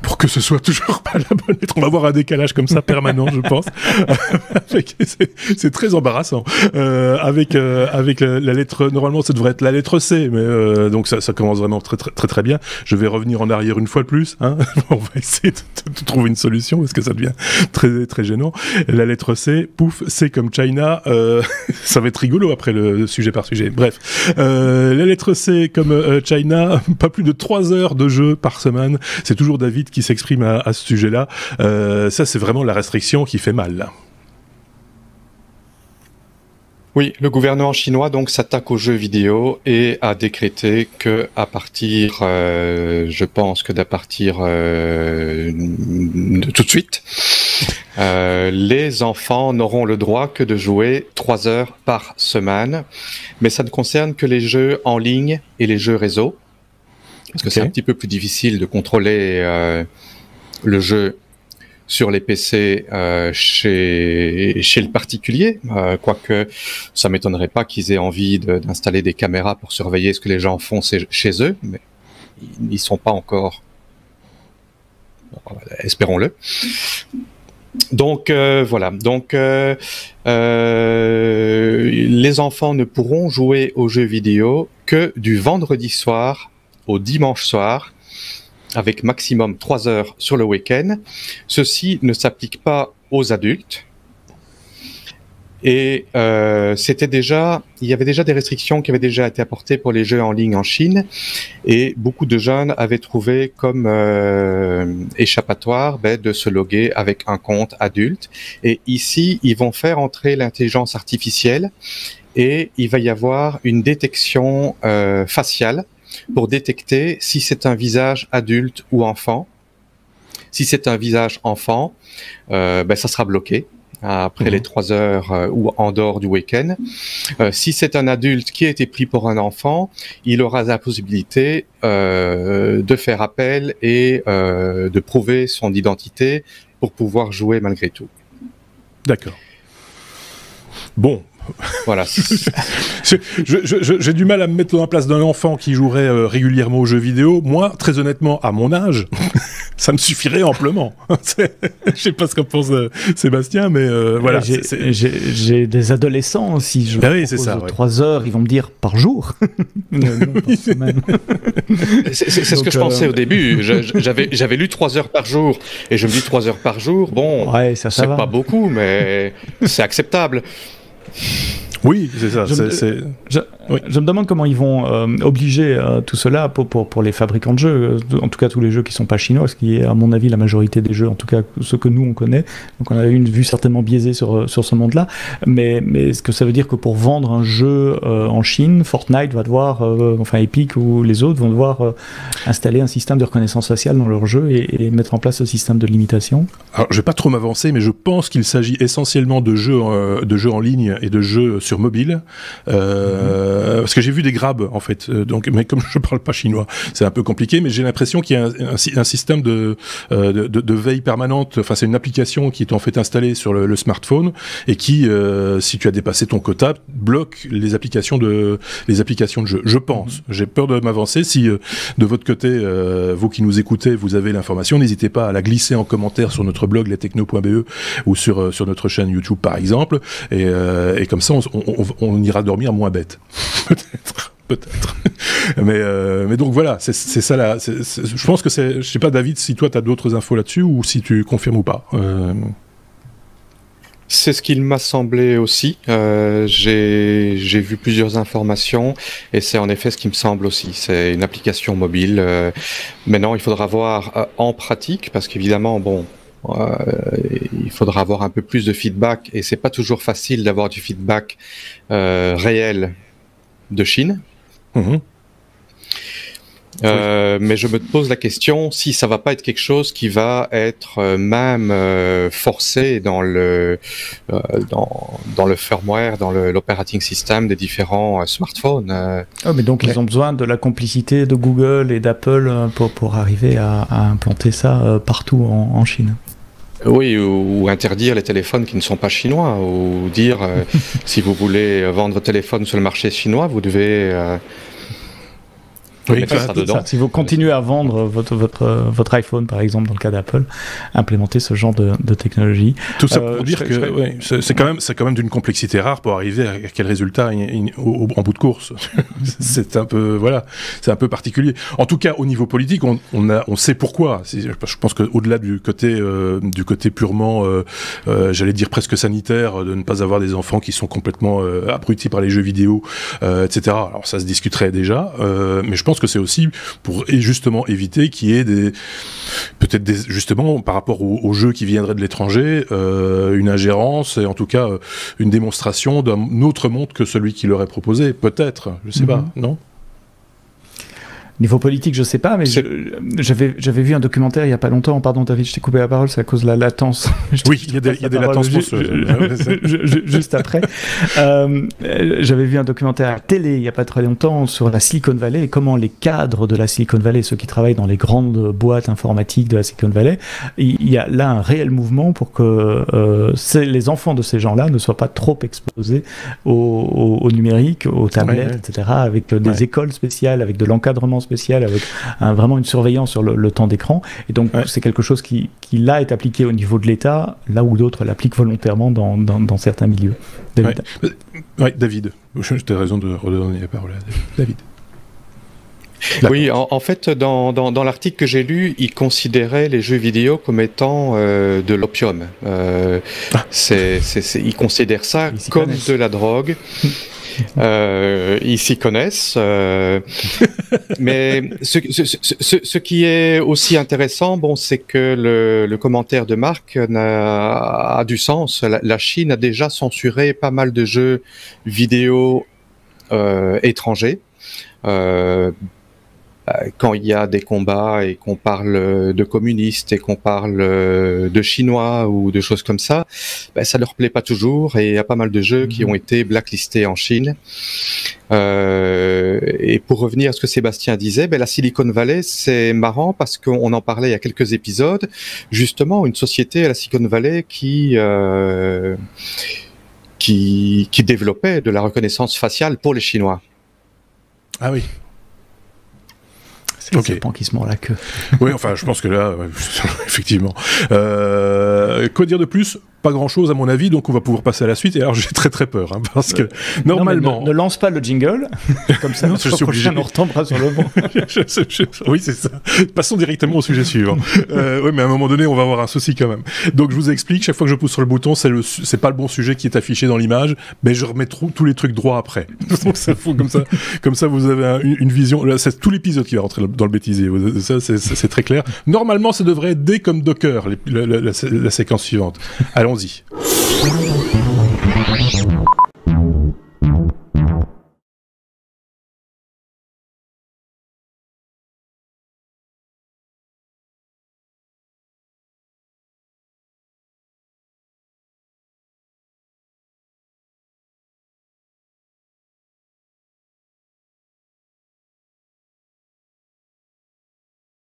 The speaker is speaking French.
Pour que ce soit toujours pas la bonne lettre, on va avoir un décalage comme ça permanent, je pense. C'est très embarrassant. Avec la lettre, normalement, ça devrait être la lettre C, mais donc ça commence vraiment très bien. Je vais revenir en arrière une fois de plus. Hein. On va essayer de trouver une solution parce que ça devient très gênant. La lettre C, pouf, C comme China. Ça va être rigolo après le sujet par sujet. Bref, la lettre C comme China, pas plus de 3 heures de jeu par semaine. C'est toujours David qui s'exprime à ce sujet-là. Ça, c'est vraiment la restriction qui fait mal, là. Oui, le gouvernement chinois donc s'attaque aux jeux vidéo et a décrété que à partir, je pense que d'à partir de tout de suite, les enfants n'auront le droit que de jouer 3 heures par semaine, mais ça ne concerne que les jeux en ligne et les jeux réseau, parce que c'est un petit peu plus difficile de contrôler le jeu sur les PC chez le particulier, quoique ça m'étonnerait pas qu'ils aient envie d'installer des caméras pour surveiller ce que les gens font chez eux, mais ils n'y sont pas encore, espérons-le. Donc voilà, donc les enfants ne pourront jouer aux jeux vidéo que du vendredi soir au dimanche soir, avec maximum 3 heures sur le week-end. Ceci ne s'applique pas aux adultes. Et il y avait déjà des restrictions qui avaient déjà été apportées pour les jeux en ligne en Chine. Et beaucoup de jeunes avaient trouvé comme échappatoire de se loguer avec un compte adulte. Et ici, ils vont faire entrer l'intelligence artificielle et il va y avoir une détection faciale pour détecter si c'est un visage adulte ou enfant. Si c'est un visage enfant, ça sera bloqué après les 3 heures ou en dehors du week-end. Si c'est un adulte qui a été pris pour un enfant, il aura la possibilité de faire appel et de prouver son identité pour pouvoir jouer malgré tout. D'accord. Bon. Voilà. J'ai du mal à me mettre dans la place d'un enfant qui jouerait régulièrement aux jeux vidéo. Moi, très honnêtement, à mon âge, ça me suffirait amplement. Je sais pas ce qu'en pense Sébastien, mais voilà. J'ai des adolescents aussi. Je oui, c'est ça. 3 heures, ils vont me dire par jour. C'est ce que je pensais au début. J'avais lu 3 heures par jour et je me dis 3 heures par jour. Bon, ouais, c'est pas beaucoup, mais c'est acceptable. Oui, c'est ça. Je me demande comment ils vont obliger tout cela pour les fabricants de jeux, en tout cas tous les jeux qui ne sont pas chinois, ce qui est à mon avis la majorité des jeux, en tout cas ceux que nous on connaît. Donc on a une vue certainement biaisée sur ce monde-là. Mais est-ce que ça veut dire que pour vendre un jeu en Chine, Fortnite va devoir, enfin Epic ou les autres vont devoir installer un système de reconnaissance faciale dans leur jeu et mettre en place ce système de limitation? Alors je vais pas trop m'avancer, mais je pense qu'il s'agit essentiellement de jeux en ligne et de jeux sur mobile. Parce que j'ai vu des grabs en fait, mais comme je parle pas chinois, c'est un peu compliqué, mais j'ai l'impression qu'il y a un système de veille permanente. Enfin, c'est une application qui est en fait installée sur le smartphone et qui, si tu as dépassé ton quota, bloque les applications de jeu. Je pense. J'ai peur de m'avancer. Si de votre côté, vous qui nous écoutez, vous avez l'information, n'hésitez pas à la glisser en commentaire sur notre blog lestechno.be ou sur notre chaîne YouTube par exemple, et comme ça on ira dormir moins bête. Peut-être. Mais donc voilà, c'est ça là. Je pense que je sais pas, David, si toi tu as d'autres infos là-dessus ou si tu confirmes ou pas. C'est ce qu'il m'a semblé aussi. J'ai vu plusieurs informations et c'est en effet ce qui me semble aussi. C'est une application mobile. Maintenant, il faudra voir en pratique parce qu'évidemment, bon, il faudra avoir un peu plus de feedback et c'est pas toujours facile d'avoir du feedback réel de Chine. Mais je me pose la question si ça va pas être quelque chose qui va être même forcé dans le firmware, dans l'operating system des différents smartphones. Mais donc ils ont besoin de la complicité de Google et d'Apple pour arriver à implanter ça partout en Chine. Oui, ou interdire les téléphones qui ne sont pas chinois, ou dire si vous voulez vendre votre téléphone sur le marché chinois, vous devez Oui, mettre ça dedans. Si vous continuez à vendre votre iPhone, par exemple, dans le cas d'Apple, implémenter ce genre de technologie. Tout ça pour dire que c'est quand même d'une complexité rare pour arriver à quel résultat en bout de course. C'est un peu c'est un peu particulier. En tout cas, au niveau politique, on sait pourquoi. Je pense qu'au-delà du côté purement, j'allais dire presque sanitaire, de ne pas avoir des enfants qui sont complètement abrutis par les jeux vidéo, etc. Alors ça se discuterait déjà, mais je pense que c'est aussi pour justement éviter qu'il y ait justement par rapport aux jeux qui viendraient de l'étranger, une ingérence et en tout cas une démonstration d'un autre monde que celui qui leur est proposé, peut-être, je sais pas, non ? Niveau politique, je sais pas, mais j'avais vu un documentaire il y a pas longtemps. Pardon, David, je t'ai coupé la parole, c'est à cause de la latence. Oui, il y a des latences juste après. J'avais vu un documentaire à la télé il y a pas très longtemps sur la Silicon Valley et comment les cadres de la Silicon Valley, ceux qui travaillent dans les grandes boîtes informatiques de la Silicon Valley, il y a là un réel mouvement pour que les enfants de ces gens-là ne soient pas trop exposés au numérique, aux tablettes, etc., avec des écoles spéciales, avec de l'encadrement spécial, avec vraiment une surveillance sur le temps d'écran. Et donc, c'est quelque chose qui là est appliqué au niveau de l'État, là où d'autres l'appliquent volontairement dans certains milieux. David. David. Tu as raison de redonner la parole à David. Oui, en fait, dans l'article que j'ai lu, il considérait les jeux vidéo comme étant de l'opium. Il considère ça comme de la drogue. Ils s'y connaissent, mais ce qui est aussi intéressant, c'est que le commentaire de Marc a du sens. La Chine a déjà censuré pas mal de jeux vidéo étrangers. Quand il y a des combats et qu'on parle de communistes et qu'on parle de chinois ou de choses comme ça, ça leur plaît pas toujours et il y a pas mal de jeux qui ont été blacklistés en Chine. Et pour revenir à ce que Sébastien disait, la Silicon Valley, c'est marrant parce qu'on en parlait il y a quelques épisodes, justement une société à la Silicon Valley qui développait de la reconnaissance faciale pour les Chinois. Ah oui. C'est le serpent qui se mord la queue. Oui, enfin, je pense que là, effectivement. Quoi dire de plus ? Pas grand-chose à mon avis, donc on va pouvoir passer à la suite. Et alors j'ai très très peur, parce que normalement... Ne lance pas le jingle, comme ça, je suis obligé. On retombera sur le banc. Oui, c'est ça. Passons directement au sujet suivant. Oui, mais à un moment donné, on va avoir un souci quand même. Donc je vous explique, chaque fois que je pousse sur le bouton, c'est pas le bon sujet qui est affiché dans l'image, mais je remets tous les trucs droits après. Donc ça fout comme ça, vous avez une vision. Là, c'est tout l'épisode qui va rentrer dans le bêtisier. Ça, c'est très clair. Normalement, ça devrait être dès comme Docker, la séquence suivante. Allons-y.